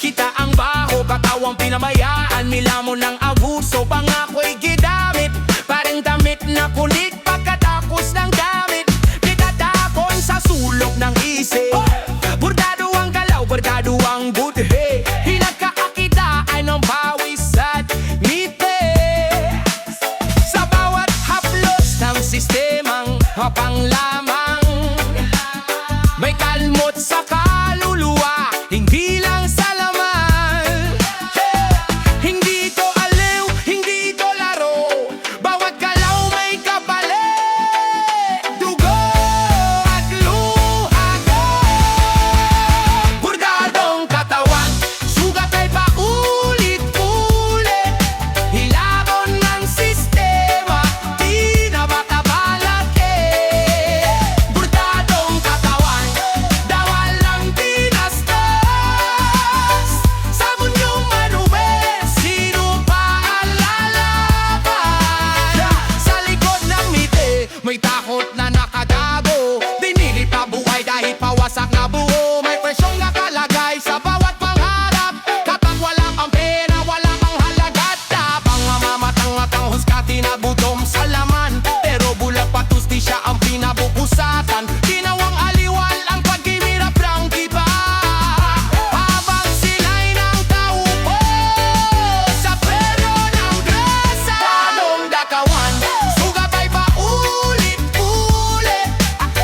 kita ang baho, katawang pinamayaan, nilamon ng abuso, pangako'y gidamit, parang damit na kulit. Pagkatapos ng gamit, pitatakon sa sulok ng isip. Bordado ang galaw, bordado ang budhe, hinagkakakitaan ng pawis at ngiti. Sa bawat haplos ng sistemang panglamang, may kalmot sa kaluluwa, hindi lang sa laman. Hindi to aliw, hindi to laro, bawat galaw may kapalit, dugo at luha ko. Bordadong katawan, sugat ay paulit-ulit, hilabon ng sistema, di na makabalak eh. Bordadong katawan, dawal lang tinastas, sabon yung marumi, sino pa ang lalaban? Sa likod ng ngiti, may takot na nakatago, dinilit na buhay dahil pawasak na buo. May presyong nakalagay sa bawat pangarap, kapag wala kang pera, wala kang halaga. Tapang mamamatang-matang huskati na budom sa laman, pero bulag patusti siya ang pinabubusatan. Ginawang aliwal ang pagkimirap ng iba, habang sila'y nang taupo sa pero ng grasa. Anong dakawan, sugat ay paulit-ulit,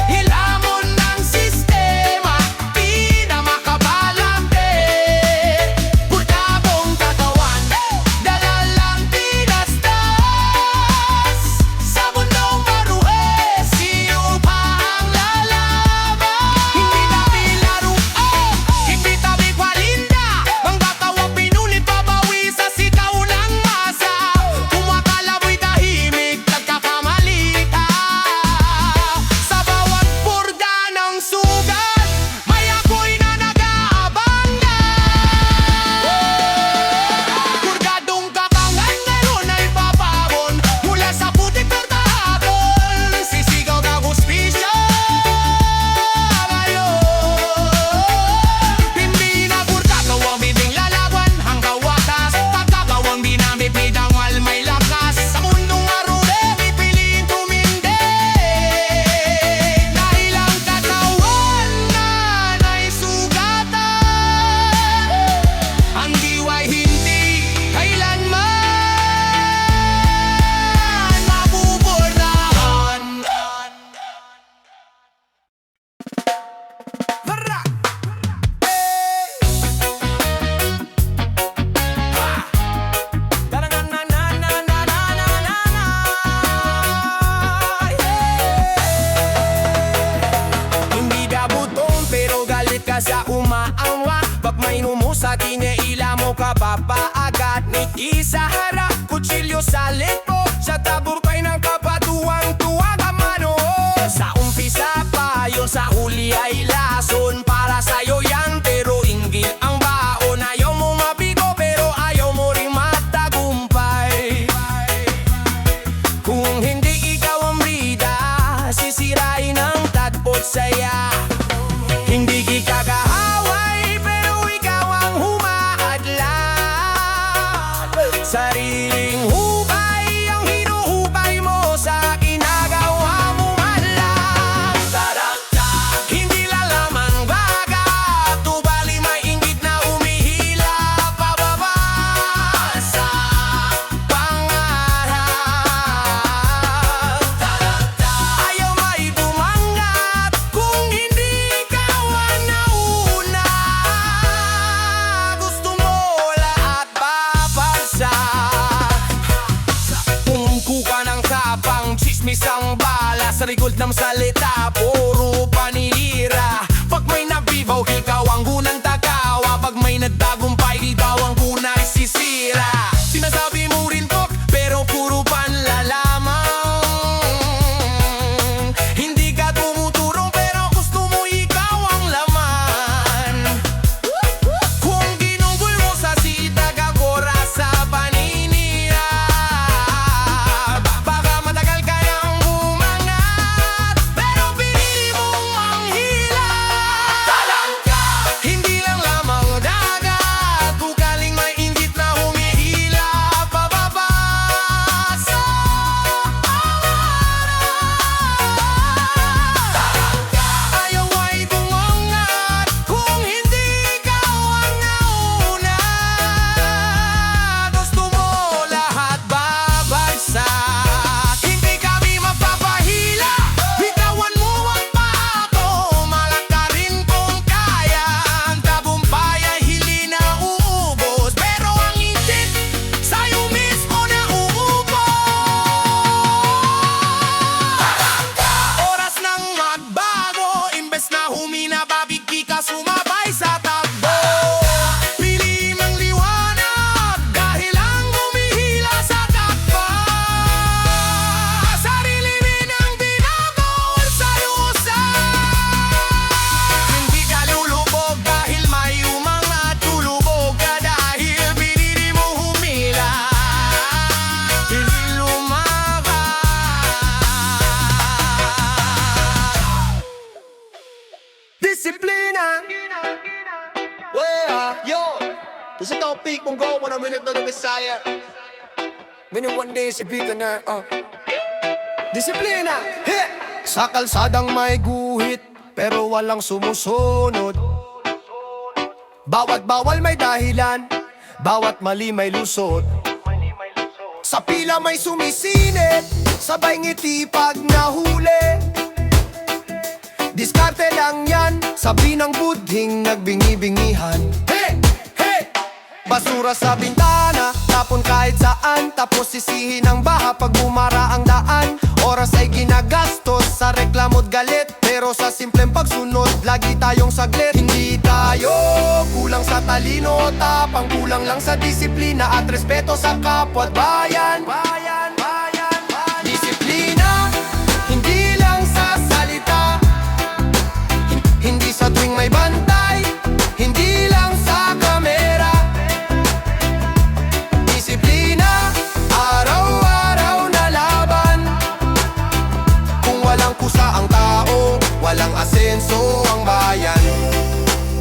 hilamon ng sistema, di na makabalak eh. Bordadong katawan, dala lang tinastas, sa bundong maruhe, sino pa ang lalaban? Hindi tabi laro, hindi tabi kwalinda, ang datawang pinulit babawi sa sitaw ng masa. Kumakalaboy tahimik, nagkakamalita, sa bawat borda ng sugat, may apoy na nag-aabang na. Bordadong kakangan ngayon ay papabon, mula sa putik ng tahapon, sisigaw na huspisya ngayon. Hindi na bordadong bibing lalawan, hanggang wakas, pagkagawang binamipid ang may lakas. Sa mundong arune, pipiliin tumindig, dahil ang katawan na naisugatan, ang diwa'y hindi kailanman mabubordahan. Hindi dabutong pero galit ka sa umaangwa, pag may numusa kinaila mo ka papaagat. Niti sa harap, kutsilyo sa lipo, sa tabumpay ng kapatuwang tuwag ang mano. Sa umpisa pa yun, sa huli ay lason, para sa'yo yan pero inggit ang baon. Ayaw mo mabigo pero ayaw mo ring matagumpay. Kung hindi ikaw ang brida, sisirain ang tatpot saya. Hindi kita kahaway pero ikaw ang humaadlan, sariling hubay ang hinuhubay mo sa ginagawa mo man lang. Hindi lalamang baga, tubali may inggit na umihila pababa sa pangarap. Ayaw may bumangat kung hindi ikaw ang nauna, gusto mo lahat babagsak. Pumungko ka ng kapang, chismis ang bala, sa rigod ng salita, puro panilira. Pag may nabibaw, ikaw ang unang tagawa, pag may nagtagumpay, ikaw ang unang sisira. Sinasabi mo rin to, pero puro panlalamang. Hindi ka tumutulong pero gusto mo ikaw ang laman. Kung ginunggoy mo sa sitag ang oras sa paninira, baka matagal ka nang bumangat, pero Sa topic mong go, 1 minute na ng Bisaya. One day, disiplina na, disiplina, hit! Sa kalsadang may guhit, pero walang sumusunod. Bawat bawal may dahilan, bawat mali may lusot. Sa pila may sumisinit, sabay ngiti pag nahuli. Diskarte lang yan, sabi ng budhing nagbingi-bingihan. Hey! Hey! Basura sa bintana, tapon kahit saan, tapos sisihin ang baha pag bumara ang daan. Oras ay ginagastos sa reklamo't galit, pero sa simpleng pagsunod, lagi tayong saglit. Hindi tayo kulang sa talino, tapang kulang lang sa disiplina at respeto sa kapwa't bayan. Disiplina, hindi lang sa salita, hindi sa tuwing may bantay, hindi lang sa kamera. Disiplina, araw-araw na laban. Kung walang kusa ang tao, walang asenso ang bayan.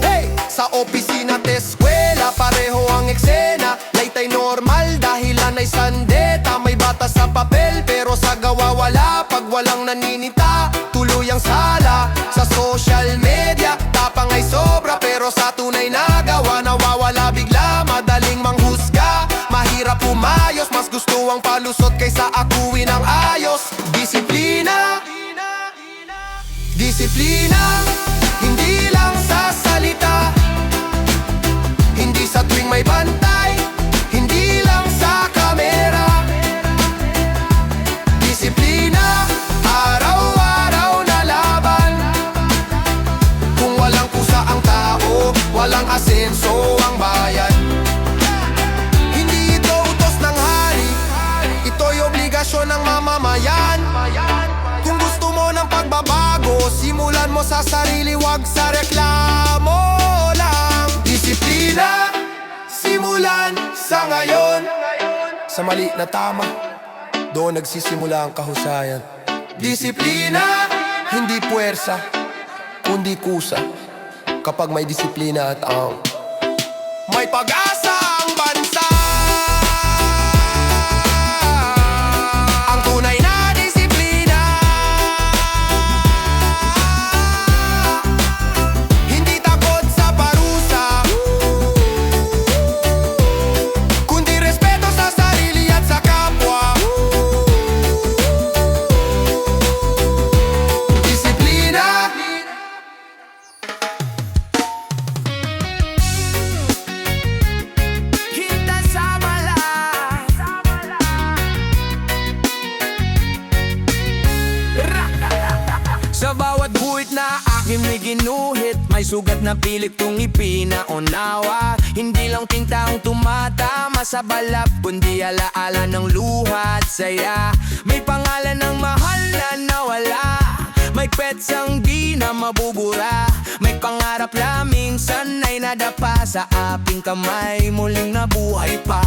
Hey! Sa opisina at eskwela, pareho ang eksena. Laytay normal, dahilan ay sandeta. May batas sa papel, pero sa gawa wala. Pag walang naninita, tuloy ang sala. Sa social media, tapang ay sobra, pero sa tunay na gawa, nawawala bigla. Madaling manghusga, mahirap umayos. Mas gusto ang palusot kaysa akuin ang ayos. Disiplina, disiplina, hindi lang sa salita, hindi sa tuwing may bantay, hindi lang sa kamera. Disiplina, araw-araw na laban. Kung walang kusa ang tao, walang asenso ang bayan. Hindi ito utos ng hari, ito'y obligasyon ng mamamayan. Kung gusto mo ng pagbabago, simulan mo sa sarili, wag sa reklamo lang. Disiplina, simulan sa ngayon. Sa mali na tama, doon nagsisimula ang kahusayan. Disiplina, hindi puwersa, kundi kusa. Kapag may disiplina at may pag-asa ang bansa. Ang tunay na disiplina, hindi takot sa parusa, kundi respeto sa sarili at sa kapwa. Disiplina, hinta sa mala. Sa bawat buhit na aking may ginuhit, may sugat na pilit kong ipinaunawa. Hindi lang tinta ang tumatama sa balap, kundi alaala ng luha at saya. May pangalan ng mahal na nawala, may petsang di na mabubura. May pangarap na minsan ay nadapa sa aking kamay, muling nabuhay pa.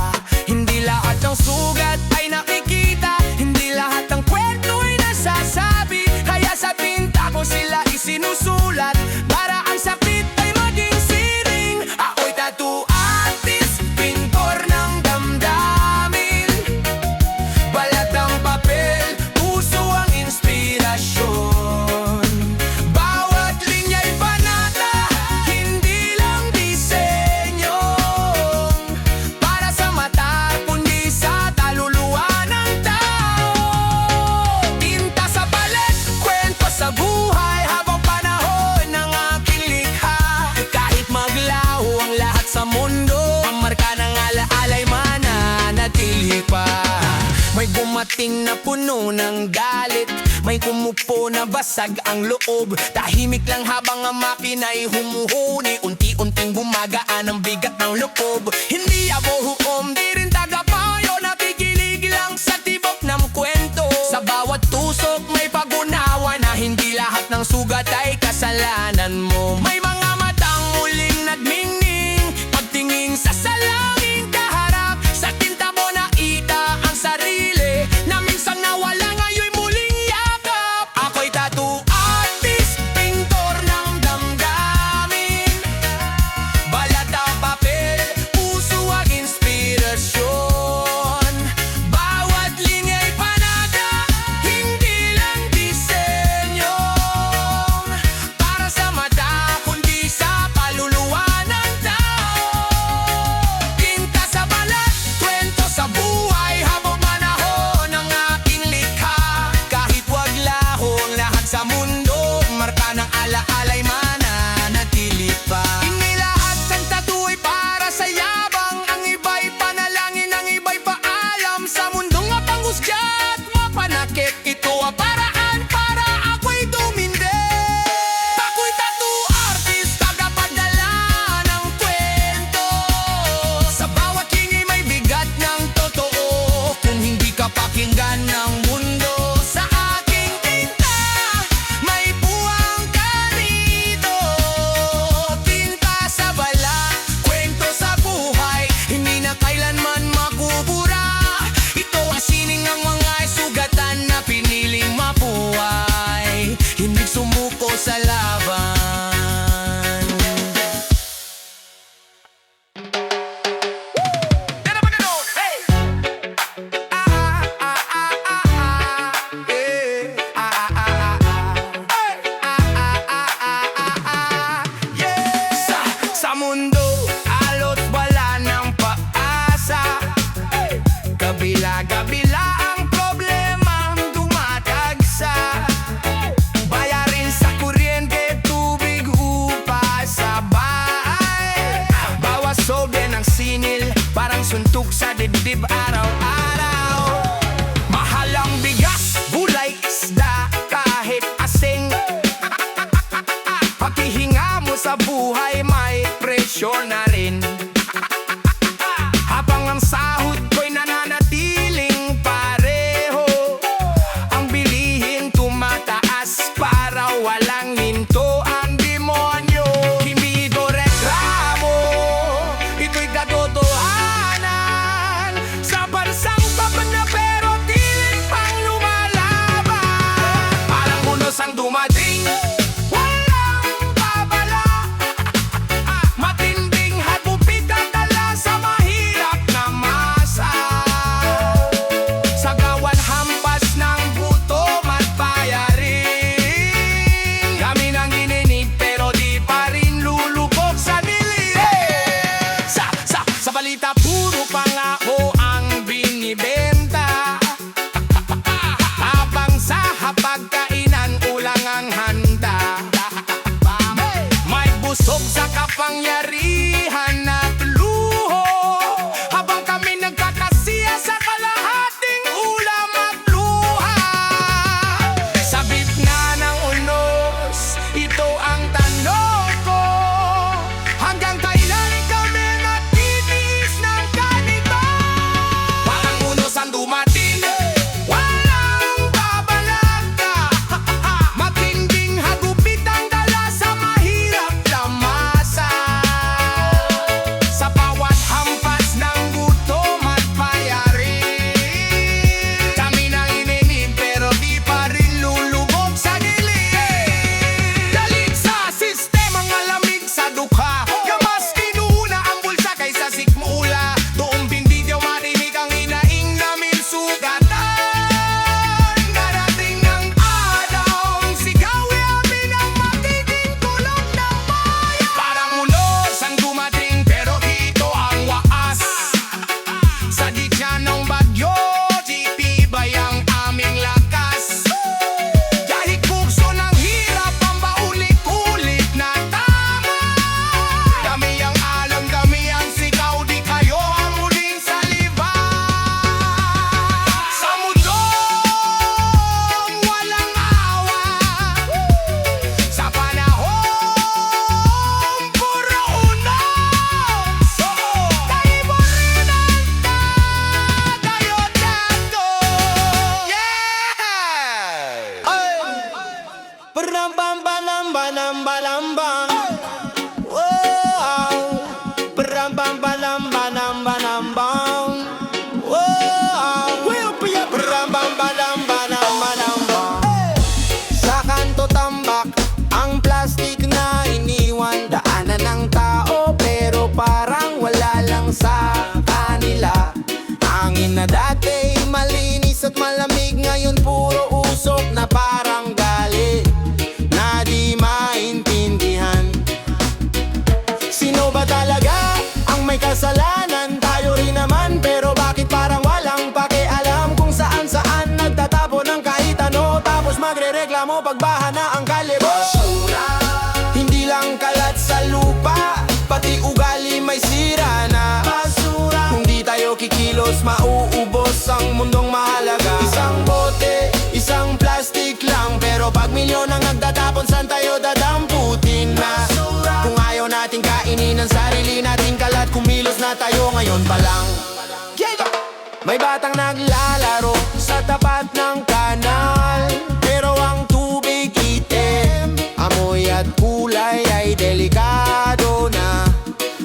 Hindi lahat ng sugat ay nakikita, hindi lahat ng kwento ay nasasabi. Kaya sa tinta ko sila isinusulat, para ang sakit ay maging siring. Ako'y tattoo artist, pintor ng damdamin. Balat ang papel, puso ang inspirasyon. Bawat linya'y panata, hindi lang disenyo. Para sa mata, kundi sa kaluluwa ng tao. Tinta sa palet, kwento sa buhay, habang panahon ng aking likha. Kahit maglaho ang lahat sa mundo, ang marka ng alaala'y mananatili pa. May gumating na puno ng galit, may kumupo na basag ang loob. Tahimik lang habang ang makina'y humuhuni, unti-unting bumagaan ang bigat ng loob. Hindi abo hukom, di rin tagapayo, nakikinig lang sa tibok ng kwento. Sa bawat tusok may pag-unawa na hindi lahat ng sugat ay kasalanan mo. May mga matang muling nagmingning, pagtingin sa salangin kaharap. Sa tinta mo nakita ang sarili, na minsan nawala ngayon'y muling yakap. Ako'y tattoo artist, pintor ng damdamin. Balat ang papel, puso singil, parang suntok sa dibdib araw-araw. Mahal ang bigas, gulay, isda, kahit asing. Paghihinga mo sa buhay, may presyo na rin. Habang ang sahod ko'y nananatiling pareho, ang bilihin tumataas para walang hinto ang demonyo. Hindi ito reklamo, ito'y katotohanan. Sa bansang tapat na pero tiling pang lumalaban. Parang unos ang dumating, walang babala. Matinding hagupit ang dala sa mahirap na masa. Sagawan hampas ng gutom at bayarin. Kami nang ininig pero di pa rin lulubog sa dilim. Sa balita puro pangako ang binibenta. Habang sa hapagkainan ulang ang handa. May busog sa kapangyarihan at luho, habang kami nagkakasiya sa kalahating ulam at luha. Sa na ng unos, ito ang tanong ko. Hanggang kailan kami nagtitiis ng ganito? Parang unos ang dumating, walang babalaga. Matinding hagupit ang dala sa mahirap na masa. Sa bawat hampas ng gutom at bayarin, kami nang ininig pero di pa rin lulubog sa dilim. Dalig sa sistemang malamig sa dukha, mas kinuna ang bulsa kaysa sikmula. Doong hindi daw marinig ang inaing namin sugatan. Darating ng araw, sigawi amin ang magiging tulog ng bayan. Parang ulos ang dumating pero ito ang waas. Sa ditya ng bagyo, di tibay ang aming lakas. Dahil bukso ng hirap ang paulit-ulit na tama. Kami ang alam, kami ang sigaw, di kayo ang huling saliba. Sa mundong walang awa, sa panahon puro unos, tayo mo rin ang tayo dato. Yeah! Ba-ram-bam-ba-lam-ba-lam-ba-lam-bam. Wow. Ba-ram-bam-ba-lam-ba-lam-ba-lam-bam. Wow. Ba-ram-bam-ba-lam-ba-lam-ba-lam-bam. Sa kanto tambak ang plastic na iniwan. Daanan ng tao pero parang wala lang sa kanila. Hangin na dati malinis at malamig, ngayon puro usok na parang galit na di maintindihan. Sino ba talaga ang may kasalanan? Tayo rin naman, pero bakit parang walang pakialam kung saan-saan nagtatapon ng kahit ano, tapos magrereklamo pagbaha na ang kalebo. Hindi lang kalat sa lupa, pati ugali may sira na. Kung di tayo kikilos, mauubos ang mundong mahalaga. Isang bote, isang plastic lang, pero pag milyon ang nagtatapon, saan tayo dadamputin na? Kung ayaw nating kainin ang sarili nating kalat, kumilos na tayo ngayon pa lang. May batang naglalaro sa tapat ng kanal, pero ang tubig itim, amoy at kulay ay delikado na.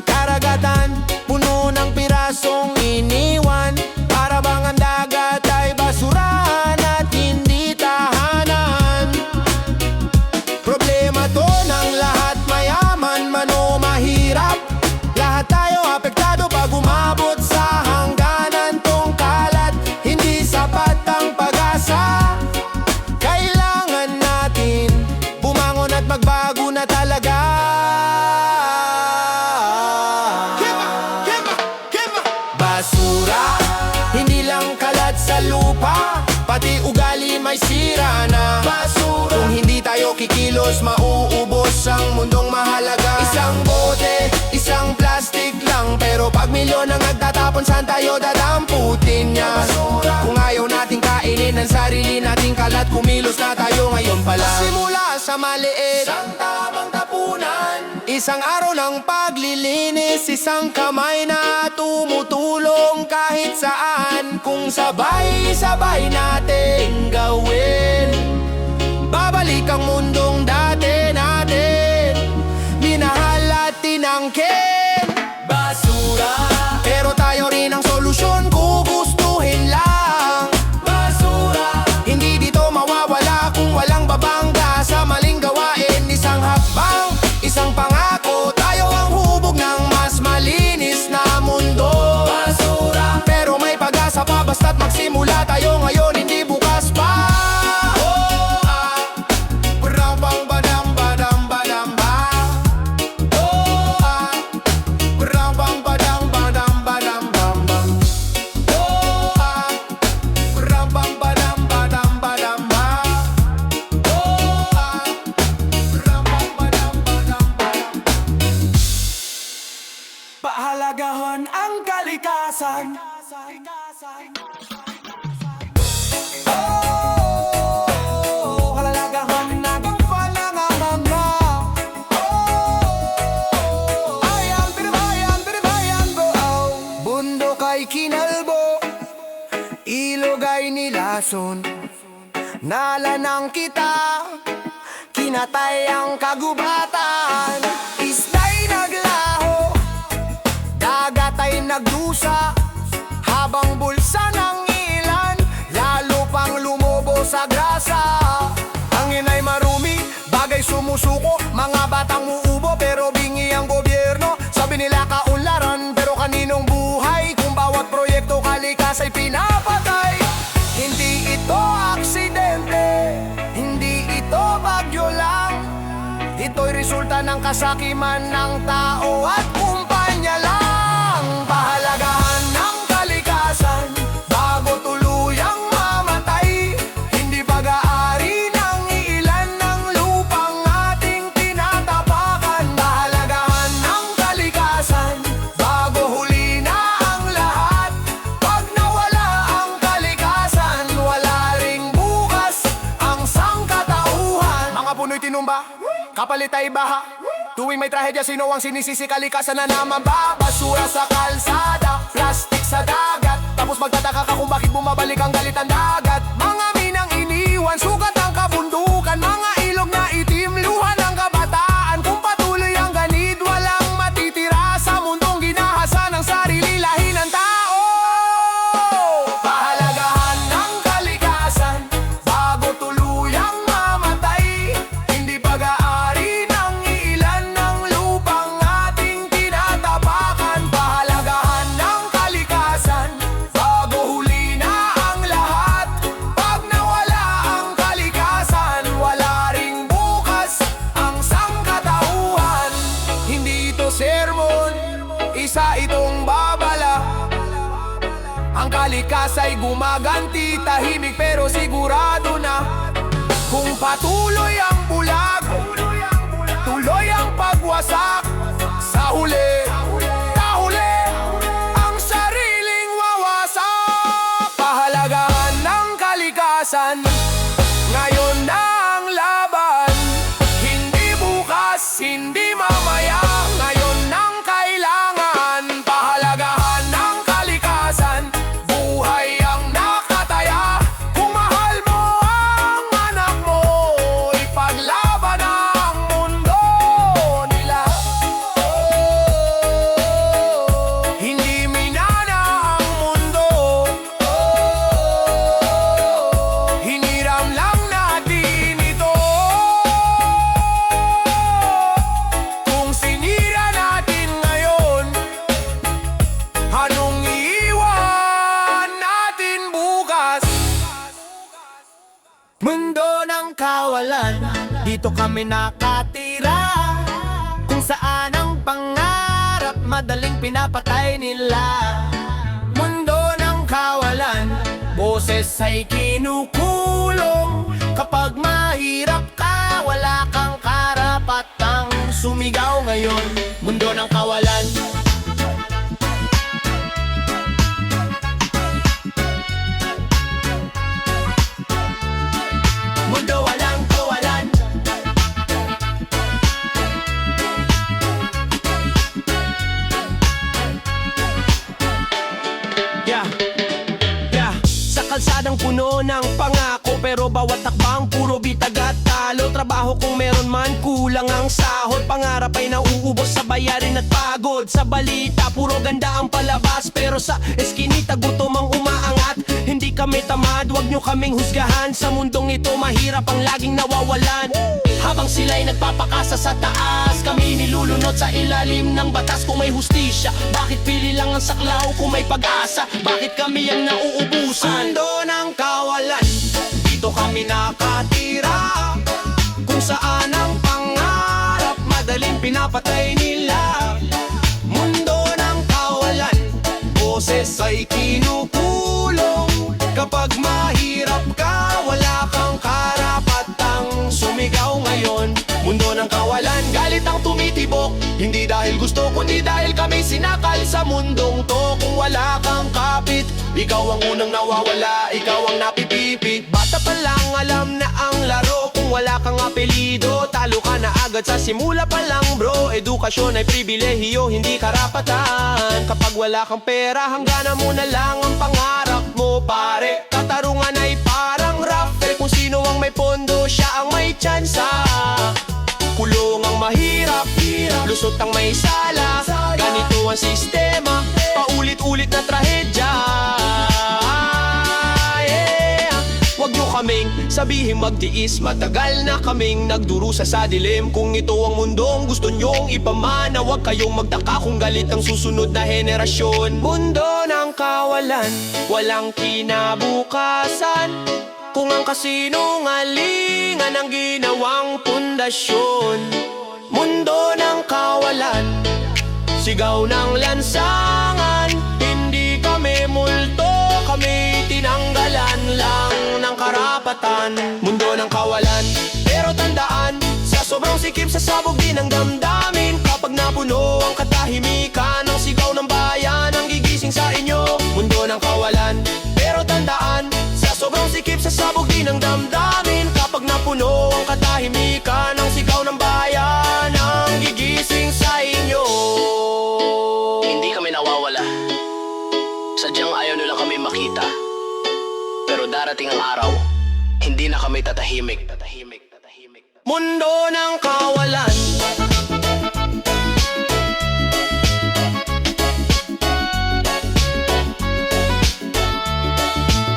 Karagatan, puno ng pirasong iniwan, para bang ang dagat ay basurahan at hindi tahanan. Problema to ng lahat, mayaman man o mahirap, lahat tayo apektado pag umabot sa hangganan. Tong kalat, hindi sapat ang pag-asa. Kailangan natin bumangon at magbago na talaga. Basura, hindi lang kalat sa lupa, pati ugali may sira na. Basura, kung hindi tayo kikilos, mauubos ang mundong mahalaga. Isang bote, isang plastic lang, pero pag Kapag milyon ang nagtatapon, saan tayo dadamputin niya? Kung ayaw nating kainin ang sarili nating kalat, kumilos na tayo ngayon pa lang. Simula sa maliit, isang tamang tapunan, isang araw ng paglilinis, isang kamay na tumutulong kahit saan. Kung sabay-sabay natin gawin, babalik ang mundong dati natin minahal at tinangkin. Basura, pero tayo rin ang solusyon, gugustuhin lang. Basura, hindi dito mawawala kung walang babangga sa maling gawain. Isang hakbang, isang pangako, tayo ang hubog ng mas malinis na mundo. Basura, pero may pag-asa pa basta't magsimula tayo ngayon, hindi bukas pa. Pahalagahan ang kalikasan. Oh, pahalagahan natin pananganganga. Oh, ayan, binibayan ko. Oh, bundok ay kinalbo, ilog ay nilason, nalanang kita, kinatay ang kagubatan. Isda'y naglaho, dagat ay nagdusa, habang bulsa ng ilan, lalo pang lumobo sa grasa. Hangin ay marumi, bagay sumusuko, mga batang uubo, pero bingi ang gobyerno. Sabi nila kaunlaran, pero kaninong buhay? Kung bawat proyekto kalikas ay pinapatay. Hindi ito aksidente, hindi ito bagyo lang, ito'y resulta ng kasakiman ng tao at kumpanya lang. Pahalagahan ng kalikasan bago tuluyang mamatay, hindi pag-aari ng ilan ng lupang ating tinatapakan. Pahalagahan ng kalikasan bago huli na ang lahat. Pag nawala ang kalikasan, wala ring bukas ang sangkatauhan. Mga puno'y tinumba, kapalit ay baha. Tuwing may trahedya, sino ang sinisisi? Kalikasan na naman ba? Basura sa kalsada, plastic sa dagat, tapos magtataka ka kung bakit bumabalik ang galit ang dagat. Mga minang iniwan, sugat ang kabundukan, mga ilog na itim, luha ng kabataan. Kung patuloy ang ganid, walang matitira sa mundong ginahasa ng sarili lahi ng tao. Pahalagahan ng kalikasan bago tuluyang mamatay, hindi pag-aari ng ilan ng lupang ating tinatapakan. Pahalagahan ng kalikasan bago huli na ang lahat. Pag nawala ang kalikasan, wala ring bukas ang sangkatauhan. Hindi ito sermon, isa itong babala. Ang kalikas ay gumaganti, tahimik pero sigurado na. Kung patuloy ang bulag, tuloy ang pagwasak, sa huli, kahuli, ang sariling wawasak. Pahalagahan ng kalikasan, ngayon na ang laban, hindi bukas, hindi mamaya, ngayon nang kailangan. Pahalagahan ng kalikasan, buhay ang nakataya. Kung mahal mo ang anak mo, ipaglaban ang mundo nila. Hindi minana ang mundo, hiniram lang natin ito. Kung sinira natin ngayon, anong iiwan natin bukas? Mundo ng kawalan, dito kami nakatira, kung saan ang pangarap madaling pinapatay nila. Mundo ng kawalan, boses ay kinukulong. Kapag mahirap ka, wala kang karapatang sumigaw ngayon. Mundo ng kawalan, Punong-puno ng pangako pero bawat takbang puro bitag at talo. Trabaho kung meron man kulang ang sahod. Pangarap ay nauubos sa bayarin at pagod. Sa balita puro ganda ang palabas pero sa eskinita gutom ang umaangat. Hindi kami tamad, wag nyo kaming husgahan. Sa mundong ito mahirap ang laging nawawalan. Habang sila'y nagpapakasa sa taas, kami nilulunod sa ilalim ng batas. Kung may hustisya, bakit pili lang ang saklaw? Kung may pag-asa, bakit kami ang nauubusan? Mundo ng kawalan, dito kami nakatira. Kung saan ang pangarap, madaling pinapatay nila. Mundo ng kawalan, boses ay kinukulong. Kapag mahirap ka, wala kang karapatang sumigaw ngayon. Mundo ng kawalan, galit ang tumitibok. Hindi dahil gusto, kundi dahil kami sinakal sa mundong to. Kung wala kang kapit, ikaw ang unang nawawala, ikaw ang napipipit. Bata pa lang alam na ang laro. Kung wala kang apelido, talo ka na agad sa simula pa lang bro. Edukasyon ay pribilehiyo, hindi karapatan. Kapag wala kang pera, hangganan mo na lang ang pangarap mo pare. Katarungan ay parang raffle, kung sino ang may pondo, siya ang may tsansa. Kulong ang mahirap, lusot ang may sala. Ganito ang sistema, paulit-ulit na trahedya. Huwag nyo kaming sabihin magtiis, matagal na kaming nagdurusa sa dilim. Kung ito ang mundong gusto nyong ipamana, huwag kayong magtaka kung galit ang susunod na henerasyon. Mundo ng kawalan, walang kinabukasan. Kung ang kasinungalingan ang ginawang pundasyon. Mundo ng kawalan, sigaw ng lansangan. Hindi kami multo, kami tinanggalan lang ng karapatan. Mundo ng kawalan, pero tandaan, sa sobrang sikip sa sabog din ang damdamin. Kapag napuno ang katahimikan, ang sigaw ng bayan ang gigising sa inyo. Mundo ng kawalan, pero tandaan, sa sobrang sikip sa sabog din ang damdamin. Kapag napuno ang katahimikan, ang sigaw ng bayan ang gigising sa inyo. Hindi kami nawawala, sadyang ayaw nila kami makita. Pero darating ang araw, hindi na kami tatahimik. Mundo ng kawalan,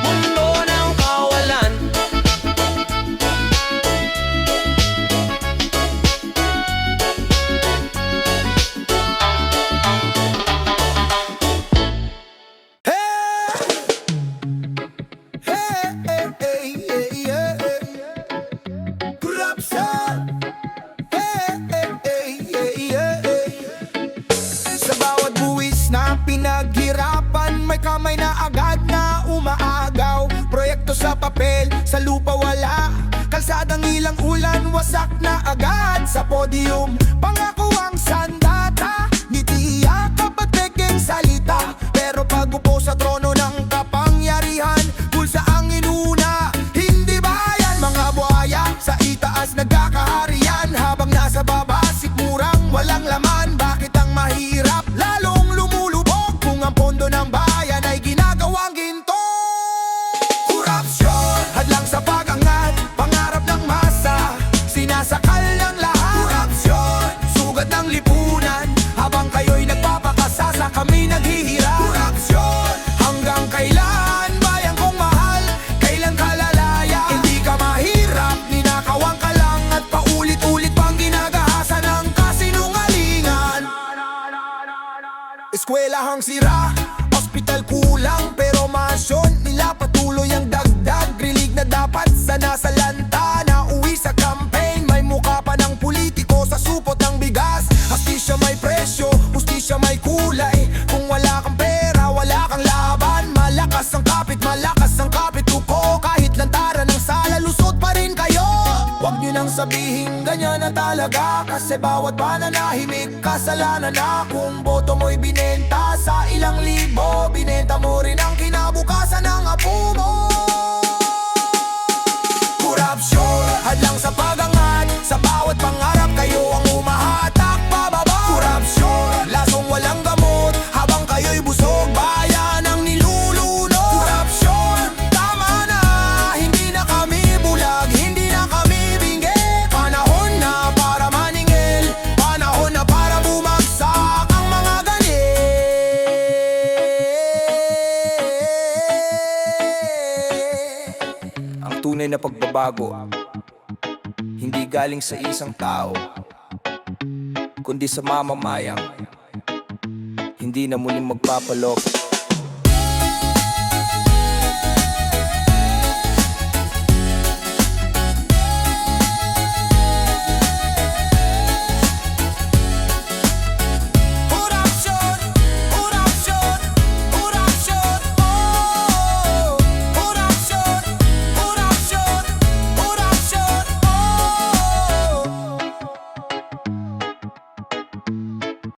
mundo ng kawalan. Sa bawat buwis na pinaghirapan, may kamay na agad na umaagaw. Proyekto sa papel, sa lupa wala. Kalsadang ilang ulan, wasak na agad. Sa podium, pangako ang sandata. Ngitiyak kapag peking salita. Pero pag upo sa trono ng kapangyarihan, pulsa ang inuna, hindi bayan. Mga buhaya sa itaas nagkakaharian, habang nasa baba sikmurang walang laman. Bakit ang mahirap lalong lumulubog kung ang pondo ng bayan ay ginagawang ginto? Korupsyon, hadlang sa pag-angat, pangarap ng masa, sinasakal ng lahat. Korupsyon, sugat ng lipunan, habang kayo'y nagpapakasasa, kami naghihirap. Korupsyon, hanggang kailan bayan kong mahal, kailan ka lalaya? Hindi ka mahirap, ninakawan ka lang at paulit-ulit pang ginagahasa ng kasinungalingan. Eskwelahang sira, ospital kulang, pero masyon nila patuloy ang dagdag. Rilig na dapat sa nasa lanta, na uwi sa campaign. May mukha pa ng politiko sa supot ng bigas. Hastisya may presyo, hustisya may kulay. Kung wala kang pera, wala kang laban. Malakas ang kapit tuko. Kahit lantaran ng sala, lusot pa rin kayo. Huwag nyo nang sabihin ganyan na talaga, kasi bawat pananahimik kasalanan na. Kung boto mo'y binenta sa ilang libo, binenta mo rin ang kinabukasan ng apo mo. Korupsyon, hadlang sa pag-angat, sa bawat pangarap kayo ang umahatak pababa. Korupsyon, lasong walang gamot, habang kayo'y busog, bayan ang nilulunod. Korupsyon, tama na, na pagbabago, hindi galing sa isang tao, kundi sa mamamayang hindi na muling magpapalok.